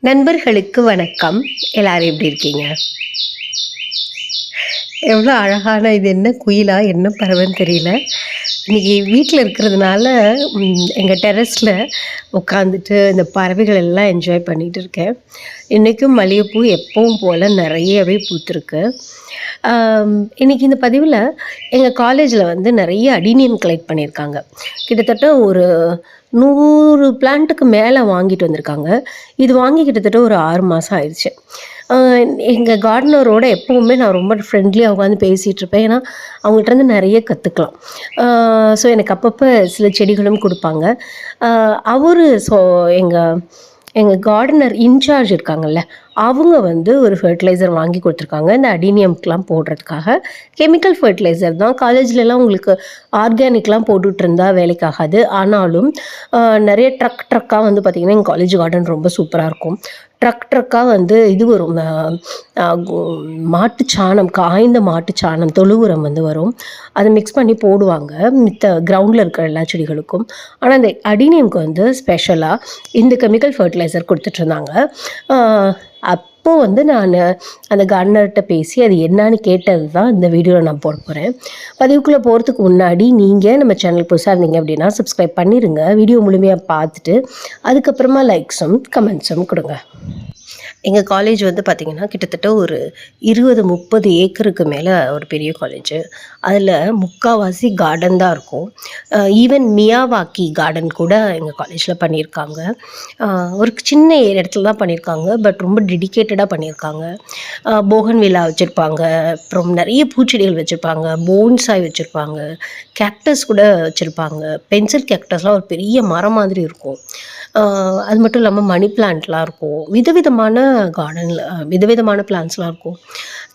நண்பர்களுக்கு வணக்கம். எல்லாரும் எப்படி இருக்கீங்க? எவ்வளோ அழகான இது என்ன குயிலா என்ன பறவைன்னு தெரியல. இன்னைக்கு வீட்டில் இருக்கிறதுனால எங்கள் டெரஸில் உட்காந்துட்டு இந்த பறவைகள் எல்லாம் என்ஜாய் பண்ணிகிட்டு இருக்கேன். இன்றைக்கும் மல்லிகைப்பூ எப்பவும் போல் நிறையவே பூத்துருக்கு. இன்றைக்கி இந்த பதிவில் எங்கள் காலேஜில் வந்து நிறைய அடினியம் கலெக்ட் பண்ணியிருக்காங்க. கிட்டத்தட்ட ஒரு 100 பிளான்ட்டுக்கு மேலே வாங்கிட்டு வந்திருக்காங்க. இது வாங்கி கிட்டத்தட்ட ஒரு 6 மாதம் ஆயிடுச்சு. எங்கள் கார்டனரோட எப்போவுமே நான் ரொம்ப ஃப்ரெண்ட்லியாக உட்காந்து பேசிகிட்டு இருப்பேன். ஏன்னா அவங்கள்ட்ட நிறைய கற்றுக்கலாம். ஸோ எனக்கு அப்பப்போ சில செடிகளும் கொடுப்பாங்க. எங்கள் கார்டனர் இன்சார்ஜ் இருக்காங்கல்ல, அவங்க வந்து ஒரு ஃபர்டிலைசர் வாங்கி கொடுத்துருக்காங்க இந்த அடினியம்க்கெலாம் போடுறதுக்காக. கெமிக்கல் ஃபர்டிலைசர் தான். காலேஜ்லலாம் உங்களுக்கு ஆர்கானிக்லாம் போட்டுட்ருந்தா வேலைக்காகாது. ஆனாலும் நிறைய ட்ரக்காக வந்து பார்த்திங்கன்னா எங்கள் காலேஜ் கார்டன் ரொம்ப சூப்பராக இருக்கும். ட்ரக்காக வந்து இது வரும், மாட்டுச்சாணம், காய்ந்த மாட்டுச்சாணம், தொழு உரம் வந்து வரும். அதை மிக்ஸ் பண்ணி போடுவாங்க மித்த கிரவுண்டில் இருக்கிற எல்லா செடிகளுக்கும். ஆனால் இந்த அடினியம்க்கு வந்து ஸ்பெஷலாக இந்த கெமிக்கல் ஃபர்டிலைசர் கொடுத்துட்ருந்தாங்க. அப்போது வந்து நான் அந்த கார்டனர்கிட்ட பேசி அது என்னான்னு கேட்டது தான் இந்த வீடியோவில் நான் போட போகிறேன். பதிவுக்குள்ளே போகிறதுக்கு முன்னாடி நீங்கள் நம்ம சேனல் புதுசாக இருந்தீங்க அப்படின்னா சப்ஸ்கிரைப் பண்ணிடுங்க. வீடியோ முழுமையாக பார்த்துட்டு அதுக்கப்புறமா லைக்ஸும் கமெண்ட்ஸும் கொடுங்க. எங்கள் காலேஜ் வந்து பார்த்திங்கன்னா கிட்டத்தட்ட ஒரு 20-30 ஏக்கருக்கு மேலே ஒரு பெரிய காலேஜு. அதில் முக்கால்வாசி கார்டன் தான் இருக்கும். ஈவன் மியாவாக்கி கார்டன் கூட எங்கள் காலேஜில் பண்ணியிருக்காங்க. ஒரு சின்ன இடத்துல தான் பண்ணியிருக்காங்க, பட் ரொம்ப டெடிக்கேட்டடாக பண்ணியிருக்காங்க. போகன் வில்லா வச்சுருப்பாங்க, அப்புறம் நிறைய பூச்செடிகள் வச்சுருப்பாங்க, போன்சாய் வச்சுருப்பாங்க, கேக்டஸ் கூட வச்சுருப்பாங்க. பென்சில் கேக்டஸ்லாம் ஒரு பெரிய மரம் மாதிரி இருக்கும். அது மட்டும் இல்லாமல் மணி பிளான்ட்லாம் இருக்கும். விதவிதமான கார்டனில் விதவிதமான பிளான்ட்ஸ்லாம் இருக்கும்.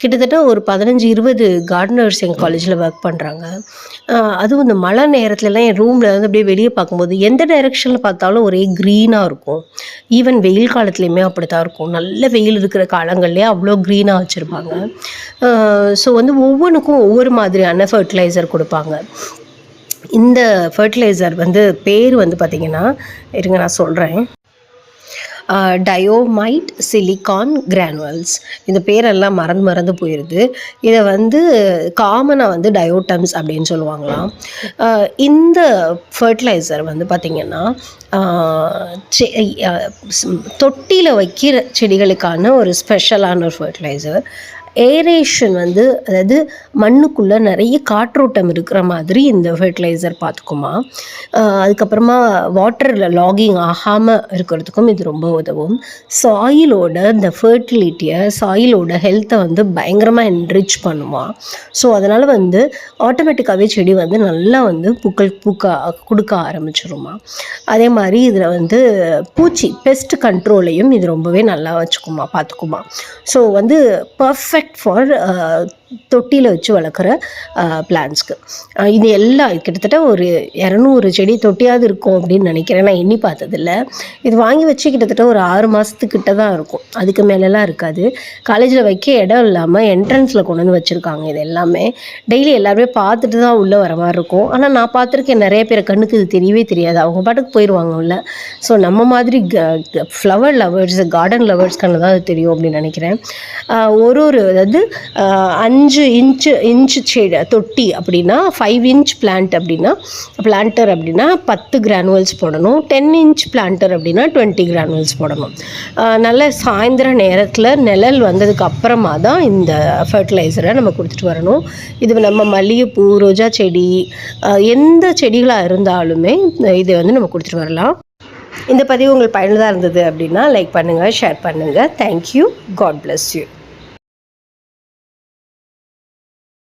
கிட்டத்தட்ட ஒரு 15-20 கார்டனர்ஸ் எங்கள் காலேஜில் ஒர்க் பண்ணுறாங்க. அதுவும் இந்த மழை நேரத்துலலாம் என் ரூமில் வந்து அப்படியே வெளியே பார்க்கும்போது எந்த டைரெக்ஷனில் பார்த்தாலும் ஒரே க்ரீனாக இருக்கும். ஈவன் வெயில் காலத்துலேயுமே அப்படி தான் இருக்கும். நல்ல வெயில் இருக்கிற காலங்கள்லேயே அவ்வளோ க்ரீனாக வச்சுருப்பாங்க. ஸோ வந்து ஒவ்வொன்றுக்கும் ஒவ்வொரு மாதிரியான ஃபர்டிலைசர் கொடுப்பாங்க. இந்த ஃபர்டிலைசர் வந்து பேர் வந்து பார்த்திங்கன்னா, இருங்க நான் சொல்கிறேன், டயோமைட் சிலிகான் கிரானுவல்ஸ். இந்த பேரெல்லாம் மறந்து போயிடுது. இதை வந்து காமனாக வந்து டயோட்டம்ஸ் அப்படின்னு சொல்லுவாங்களாம். இந்த ஃபர்டிலைசர் வந்து பார்த்திங்கன்னா தொட்டியில் வைக்கிற செடிகளுக்கான ஒரு ஸ்பெஷலான ஒரு ஃபர்டிலைசர். ஏரேஷன் வந்து, அதாவது மண்ணுக்குள்ளே நிறைய காற்றோட்டம் இருக்கிற மாதிரி இந்த ஃபர்டிலைசர் பார்த்துக்குமா. அதுக்கப்புறமா வாட்டரில் லாகிங் ஆகாமல் இருக்கிறதுக்கும் இது ரொம்ப உதவும். சாயிலோட இந்த ஃபர்டிலிட்டியை, சாயிலோட ஹெல்த்தை வந்து பயங்கரமாக என்ரிச் பண்ணுமா. ஸோ அதனால் வந்து ஆட்டோமேட்டிக்காகவே செடி வந்து நல்லா வந்து கொடுக்க ஆரம்பிச்சிருமா. அதே மாதிரி இதில் வந்து பெஸ்ட் கண்ட்ரோலையும் இது ரொம்பவே நல்லா பார்த்துக்குமா. ஸோ வந்து பர்ஃபெக்ட் ஃபார் தொட்டியில் வச்சு வளர்க்குற பிளான்ட்ஸ்க்கு. இது எல்லாம் கிட்டத்தட்ட ஒரு 200 செடி தொட்டியாவது இருக்கும் அப்படின்னு நினைக்கிறேன். நான் எண்ணி பார்த்ததில்ல. இது வாங்கி வச்சு கிட்டத்தட்ட ஒரு 6 மாதத்துக்கிட்ட தான் இருக்கும். அதுக்கு மேலெலாம் இருக்காது. காலேஜில் வைக்க இடம் இல்லாமல் என்ட்ரன்ஸில் கொண்டு வந்து வச்சுருக்காங்க. இது எல்லாமே டெய்லி எல்லாருமே பார்த்துட்டு தான் உள்ளே வர மாதிரி இருக்கும். ஆனால் நான் பார்த்துருக்கேன் நிறைய பேர் கண்ணுக்கு இது தெரியவே தெரியாது. அவங்க பாட்டுக்கு போயிடுவாங்க உள்ள. ஸோ நம்ம மாதிரி ஃப்ளவர் லவர்ஸ், கார்டன் லவர்ஸ்க்கான தான் அது தெரியும் அப்படின்னு நினைக்கிறேன். அதாவது 5 இன்ச்சு செடி தொட்டி அப்படின்னா 5 இன்ச் பிளான்டர் அப்படின்னா 10 கிரானுவல்ஸ் போடணும். 10 இன்ச் பிளான்டர் அப்படின்னா 20 கிரானுவல்ஸ் போடணும். நல்ல சாயந்தர நேரத்தில் நிழல் வந்ததுக்கு அப்புறமா தான் இந்த ஃபர்டிலைசரை நம்ம கொடுத்துட்டு வரணும். இது நம்ம மல்லிகைப்பூ, ரோஜா செடி, எந்த செடிகளாக இருந்தாலுமே இதை வந்து நம்ம கொடுத்துட்டு வரலாம். இந்த பதிவு உங்களுக்கு பயனுள்ளதாக இருந்தது அப்படின்னா லைக் பண்ணுங்கள், ஷேர் பண்ணுங்கள். தேங்க்யூ. God bless you.